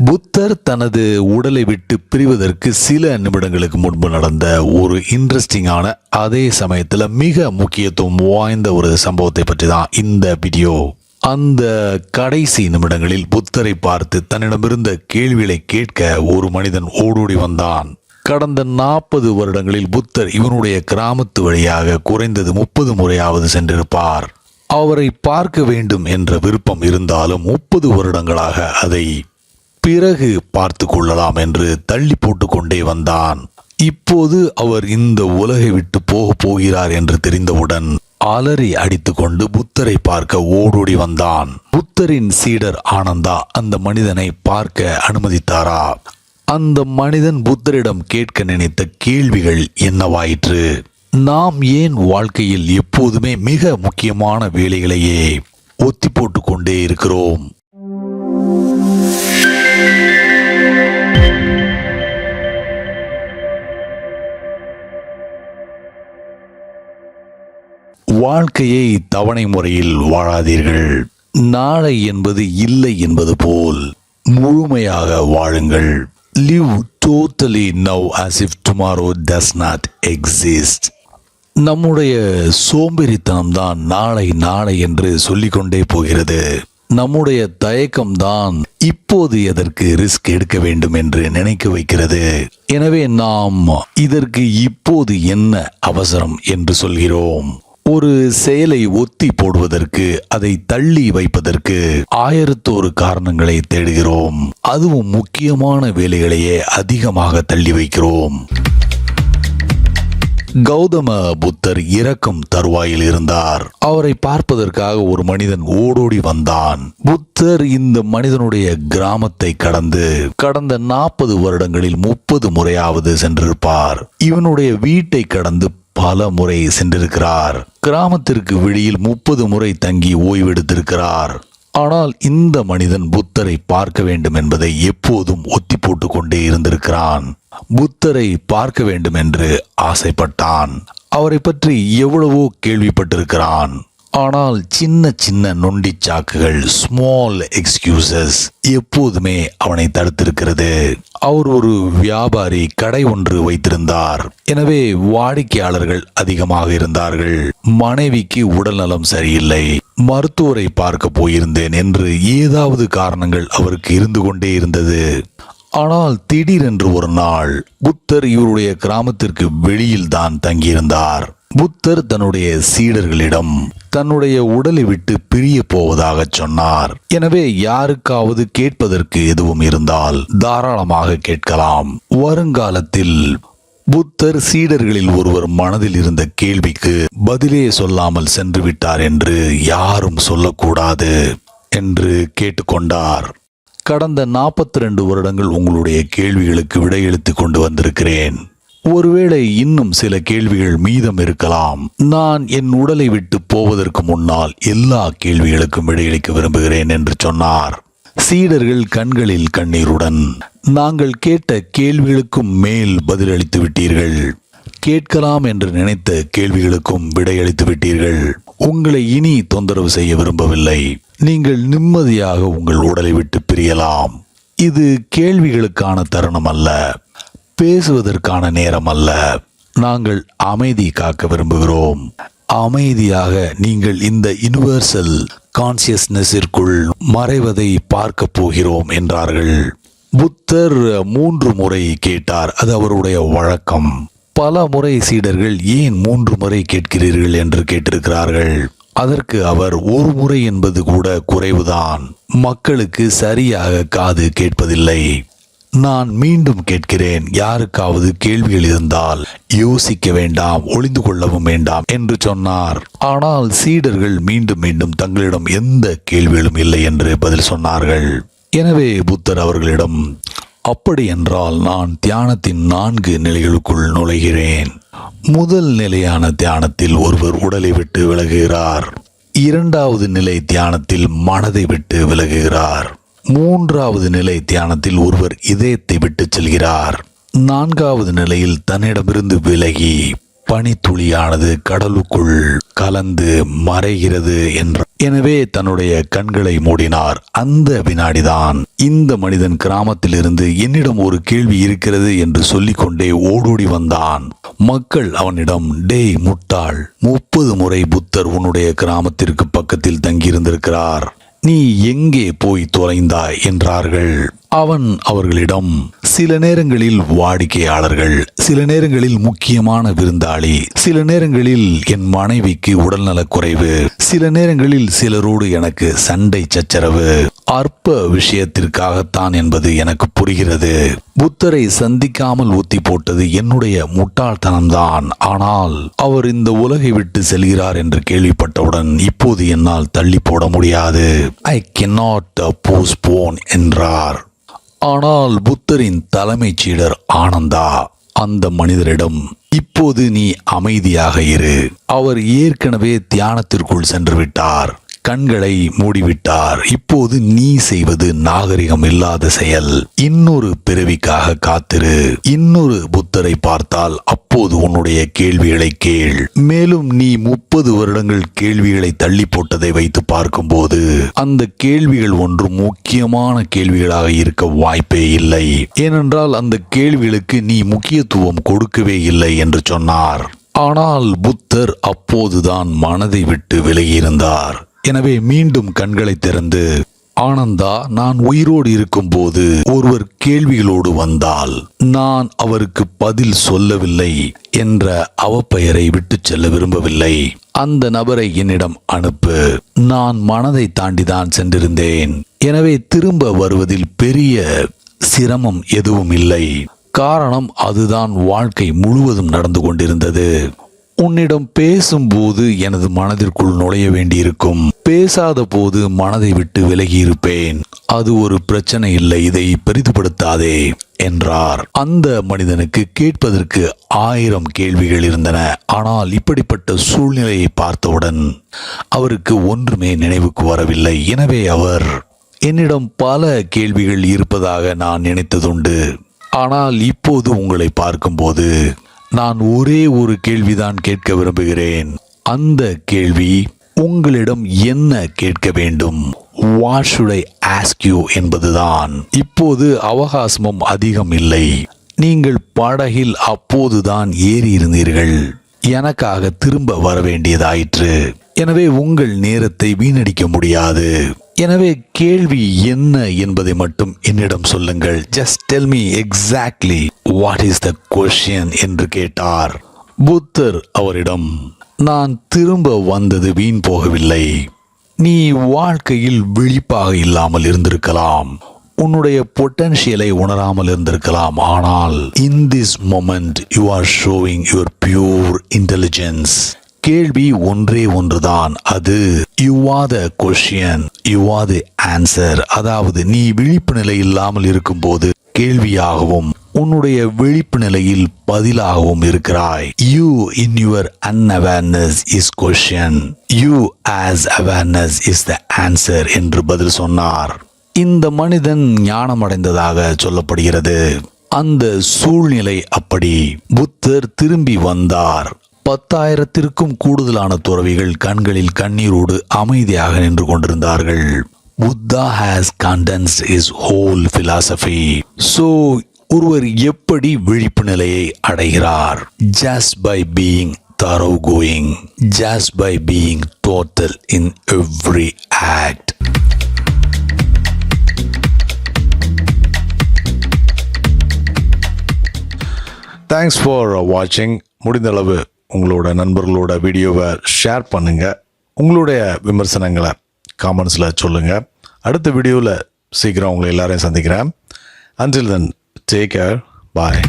புத்தர் தனது உடலை விட்டு பிரிவதற்கு சில நிமிடங்களுக்கு முன்பு நடந்த ஒரு இன்ட்ரெஸ்டிங்கான, அதே சமயத்தில் மிக முக்கியத்துவம் வாய்ந்த ஒரு சம்பவத்தை பற்றி தான் இந்த வீடியோ. அந்த கடைசி நிமிடங்களில் புத்தரை பார்த்து தன்னிடமிருந்த கேள்விகளை கேட்க ஒரு மனிதன் ஓடோடி வந்தான். கடந்த 40 வருடங்களில் புத்தர் இவனுடைய கிராமத்து வழியாக குறைந்தது 30 முறையாவது சென்றிருப்பார். அவரை பார்க்க வேண்டும் என்ற விருப்பம் இருந்தாலும் 30 வருடங்களாக அதை பிறகு பார்த்து கொள்ளலாம் என்று தள்ளி போட்டு கொண்டே வந்தான். இப்போது அவர் இந்த உலகை விட்டு போகிறார் என்று தெரிந்தவுடன் அலறி அடித்துக்கொண்டு புத்தரை பார்க்க ஓடோடி வந்தான். புத்தரின் சீடர் ஆனந்தா அந்த மனிதனை பார்க்க அனுமதித்தாரா? அந்த மனிதன் புத்தரிடம் கேட்க நினைத்த கேள்விகள் என்னவாயிற்று? நாம் ஏன் வாழ்க்கையில் எப்போதுமே மிக முக்கியமான வேலைகளையே ஒத்தி போட்டு கொண்டே இருக்கிறோம்? வாழ்க்கையை தவணை முறையில் வாழாதீர்கள். நாளை என்பது இல்லை என்பது போல் முழுமையாக வாழுங்கள். Live totally now as if tomorrow does not exist. நம்முடைய சோம்பேறித்தனம்தான் நாளை நாளை என்று சொல்லிக்கொண்டே போகிறது. நம்முடைய தயக்கம்தான் இப்போது எதற்கு ரிஸ்க் எடுக்க வேண்டும் என்று நினைக்க வைக்கிறது. எனவே நாம் இதற்கு இப்போது என்ன அவசரம் என்று சொல்கிறோம். ஒரு செயலை ஒத்தி போடுவதற்கு, அதை தள்ளி வைப்பதற்கு 1001 காரணங்களை தேடுகிறோம். அதுவும் முக்கியமான வேலைகளையே அதிகமாக தள்ளி வைக்கிறோம். கௌதம புத்தர் இறக்கும் தருவாயில் இருந்தார். அவரை பார்ப்பதற்காக ஒரு மனிதன் ஓடோடி வந்தான். புத்தர் இந்த மனிதனுடைய கிராமத்தை கடந்த 40 வருடங்களில் 30 முறையாவது சென்றிருப்பார். இவனுடைய வீட்டை கடந்து பல முறை சென்றிருக்கிறார். கிராமத்திற்கு வெளியில் 30 முறை தங்கி ஓய்வெடுத்திருக்கிறார். ஆனால் இந்த மனிதன் புத்தரை பார்க்க வேண்டும் என்பதை எப்போதும் ஒத்தி போட்டு கொண்டே இருந்திருக்கிறான். புத்தரை பார்க்க வேண்டும் என்று ஆசைப்பட்டான். அவரை பற்றி எவ்வளவோ கேள்விப்பட்டிருக்கிறான். ஆனால் சின்ன சின்ன நொண்டி சாக்குகள், ஸ்மால் எக்ஸ்கியூசஸ் எப்போதுமே அவனை தடுத்திருக்கிறது. அவர் ஒரு வியாபாரி, கடை ஒன்று வைத்திருந்தார். எனவே வாடிக்கையாளர்கள் அதிகமாக இருந்தார்கள். மனைவிக்கு உடல் நலம் சரியில்லை, மருத்துவரை பார்க்க போயிருந்தேன் என்று ஏதாவது காரணங்கள் அவருக்கு இருந்து கொண்டே இருந்தது. ஆனால் திடீரென்று ஒரு நாள் புத்தர் இவருடைய கிராமத்திற்கு வெளியில் தான் தங்கியிருந்தார். புத்தர் தன்னுடைய சீடர்களிடம் தன்னுடைய உடலை விட்டு பிரிய போவதாக சொன்னார். எனவே யாருக்காவது கேட்பதற்கு எதுவும் இருந்தால் தாராளமாக கேட்கலாம். வருங்காலத்தில் புத்தர் சீடர்களில் ஒருவர் மனதில் இருந்த கேள்விக்கு பதிலே சொல்லாமல் சென்று விட்டார் என்று யாரும் சொல்லக்கூடாது என்று கேட்டுக்கொண்டார். கடந்த 42 வருடங்கள் உங்களுடைய கேள்விகளுக்கு விடையளித்து கொண்டு வந்திருக்கிறேன். ஒருவேளை இன்னும் சில கேள்விகள் மீதம் இருக்கலாம். நான் என் உடலை விட்டு போவதற்கு முன்னால் எல்லா கேள்விகளுக்கும் விடையளிக்க விரும்புகிறேன் என்று சொன்னார். சீடர்கள் கண்களில் கண்ணீருடன், நாங்கள் கேட்ட கேள்விகளுக்கும் மேல் பதிலளித்து விட்டீர்கள். கேட்கலாம் என்று நினைத்த கேள்விகளுக்கும் விடையளித்து விட்டீர்கள். உங்களை இனி தொந்தரவு செய்ய விரும்பவில்லை. நீங்கள் நிம்மதியாக உங்கள் உடலை விட்டு பிரியலாம். இது கேள்விகளுக்கான தருணம் அல்ல, பேசுவதற்கான நேரம் அல்ல. நாங்கள் அமைதி காக்க விரும்புகிறோம். அமைதியாக நீங்கள் இந்த யுனிவர்சல் கான்சியஸ்னஸிற்குள் மறைவதை பார்க்க போகிறோம் என்றார்கள். புத்தர் 3 முறை கேட்டார். அது அவருடைய வழக்கம். பல முறை சீடர்கள் ஏன் 3 முறை கேட்கிறீர்கள் என்று கேட்டிருக்கிறார்கள். அதற்கு அவர் 1 முறை என்பது கூட குறைவுதான். மக்களுக்கு சரியாக காது கேட்பதில்லை. நான் மீண்டும் கேட்கிறேன். யாருக்காவது கேள்விகள் இருந்தால் யோசிக்க வேண்டாம், ஒளிந்து கொள்ளவும் வேண்டாம் என்று சொன்னார். ஆனால் சீடர்கள் மீண்டும் மீண்டும் தங்களிடம் எந்த கேள்விகளும் இல்லை என்று பதில் சொன்னார்கள். எனவே புத்தர் அவர்களிடம், அப்படி என்றால் நான் தியானத்தின் 4 நிலைகளுக்குள் நுழைகிறேன். முதல் நிலையான தியானத்தில் ஒருவர் உடலை விட்டு விலகுகிறார். 2வது நிலை தியானத்தில் மனதை விட்டு விலகுகிறார். 3வது நிலை தியானத்தில் ஒருவர் இதயத்தை விட்டு செல்கிறார். 4வது நிலையில் தன்னிடமிருந்து விலகி பனித்துளியானது கடலுக்குள் கலந்து மறைகிறது என்ற. எனவே தன்னுடைய கண்களை மூடினார். அந்த வினாடிதான் இந்த மனிதன் கிராமத்திலிருந்து என்னிடம் ஒரு கேள்வி இருக்கிறது என்று சொல்லிக்கொண்டே ஓடோடி வந்தான். மக்கள் அவனிடம், டேய் முட்டாள், 30 முறை புத்தர் உன்னுடைய கிராமத்திற்கு பக்கத்தில் தங்கியிருந்திருக்கிறார், நீ எங்கே போய் தொலைந்தாய் என்றார்கள். அவன் அவர்களிடம், சில நேரங்களில் வாடிக்கையாளர்கள், சில நேரங்களில் முக்கியமான விருந்தாளி, சில நேரங்களில் என் மனைவிக்கு உடல்நலக் குறைவு, சில நேரங்களில் சிலரோடு எனக்கு சண்டை சச்சரவு, அற்ப விஷயத்திற்காகத்தான் என்பது எனக்கு புரிகிறது. புத்தரை சந்திக்காமல் ஊத்தி போட்டது என்னுடைய முட்டாள்தனம்தான். ஆனால் அவர் இந்த உலகை விட்டு செல்கிறார் என்று கேள்விப்பட்டவுடன் இப்போது என்னால் தள்ளி போட முடியாது. ஐ cannot postpone என்றார். ஆனால் புத்தரின் தலைமைச் சீடர் ஆனந்தா அந்த மனிதரிடம், இப்போது நீ அமைதியாக இரு, அவர் ஏற்கனவே தியானத்திற்குள் சென்று விட்டார், கண்களை மூடிவிட்டார், இப்போது நீ செய்வது நாகரிகம் இல்லாத செயல், இன்னொரு பிறவிக்காக காத்திரு, இன்னொரு புத்தரை பார்த்தால் அப்போது உன்னுடைய கேள்விகளை கேள். மேலும் நீ 30 வருடங்கள் கேள்விகளை தள்ளி போட்டதை வைத்து பார்க்கும்போது அந்த கேள்விகள் ஒன்றும் முக்கியமான கேள்விகளாக இருக்க வாய்ப்பே இல்லை. ஏனென்றால் அந்த கேள்விகளுக்கு நீ முக்கியத்துவம் கொடுக்கவே இல்லை என்று சொன்னார். ஆனால் புத்தர் அப்போதுதான் மனதை விட்டு விலகியிருந்தார். எனவே மீண்டும் கண்களை திறந்து, ஆனந்தா, நான் உயிரோடு இருக்கும்போது ஒருவர் கேள்விகளோடு வந்தால் நான் அவருக்கு பதில் சொல்லவில்லை என்ற அவப்பெயரை விட்டு செல்ல விரும்பவில்லை. அந்த நபரை என்னிடம் அனுப்பு. நான் மனதை தாண்டிதான் சென்றிருந்தேன். எனவே திரும்ப வருவதில் பெரிய சிரமம் எதுவும் இல்லை. காரணம், அதுதான் வாழ்க்கை முழுவதும் நடந்து கொண்டிருந்தது. உன்னிடம் பேசும்போது எனது மனதிற்குள் நுழைய வேண்டியிருக்கும், பேசாத போது மனதை விட்டு விலகி இருப்பேன். அது ஒரு பிரச்சனை இல்லை, இதை பெரிதுபடுத்தாதே என்றார். அந்த மனிதனுக்கு கேட்பதற்கு 1000 கேள்விகள் இருந்தன. ஆனால் இப்படிப்பட்ட சூழ்நிலையை பார்த்தவுடன் அவருக்கு ஒன்றுமே நினைவுக்கு வரவில்லை. எனவே அவர், என்னிடம் பல கேள்விகள் இருப்பதாக நான் நினைத்ததுண்டு, ஆனால் இப்போது உங்களை பார்க்கும்போது நான் ஒரே ஒரு கேள்விதான் கேட்க விரும்புகிறேன். அந்த கேள்வி, உங்களிடம் என்ன கேட்க வேண்டும், what should I ask you என்பதுதான். இப்போது அவகாசமும் அதிகம் இல்லை. நீங்கள் படகில் அப்போதுதான் ஏறி இருந்தீர்கள், எனக்காக திரும்ப வர வேண்டியதாயிற்று. எனவே உங்கள் நேரத்தை வீணடிக்க முடியாது. எனவே கேள்வி என்ன என்பதை மட்டும் என்னிடம் சொல்லுங்கள். Just tell me exactly what is the question என்று கேட்டார். புத்தர் அவரிடம், நான் திரும்ப வந்தது வீண் போகவில்லை. நீ வாழ்க்கையில் விழிப்பாக இல்லாமல் இருந்திருக்கலாம், உன்னுடைய பொட்டன்ஷியலை உணராமல் இருந்திருக்கலாம். ஆனால் in this moment you are showing your pure intelligence. கேள்வி ஒன்றே ஒன்றுதான், அது you are the question, you are the answer. அதாவது நீ விழிப்பு நிலை இல்லாமல் இருக்கும்போது கேள்வியாகவும் உன்னுடைய விழிப்பு நிலையில் பதிலாகவும் இருக்கிறாய். You in your unawareness is question, you as awareness is the answer என்று பதில் சொன்னார். இந்த மனிதன் ஞானமடைந்ததாக சொல்லப்படுகிறது. அந்த சூழ்நிலை அப்படி. புத்தர் திரும்பி வந்தார். 10,000த்திற்கும் கூடுதலான துறவிகள் கண்களில் கண்ணீரோடு அமைதியாக நின்று கொண்டிருந்தார்கள். Buddha has condensed his whole philosophy. So ஒருவர் எப்படி விழிப்பு நிலையை அடைகிறார்? Just by being thoroughgoing, just by being total in every act. Thanks for வாட்சிங். முடிந்தளவு உங்களோட நண்பர்களோட வீடியோவை ஷேர் பண்ணுங்கள். உங்களுடைய விமர்சனங்களை காமெண்ட்ஸில் சொல்லுங்கள். அடுத்த வீடியோவில் சீக்கிரம் உங்களை எல்லாரையும் சந்திக்கிறேன். Until then, take care. Bye.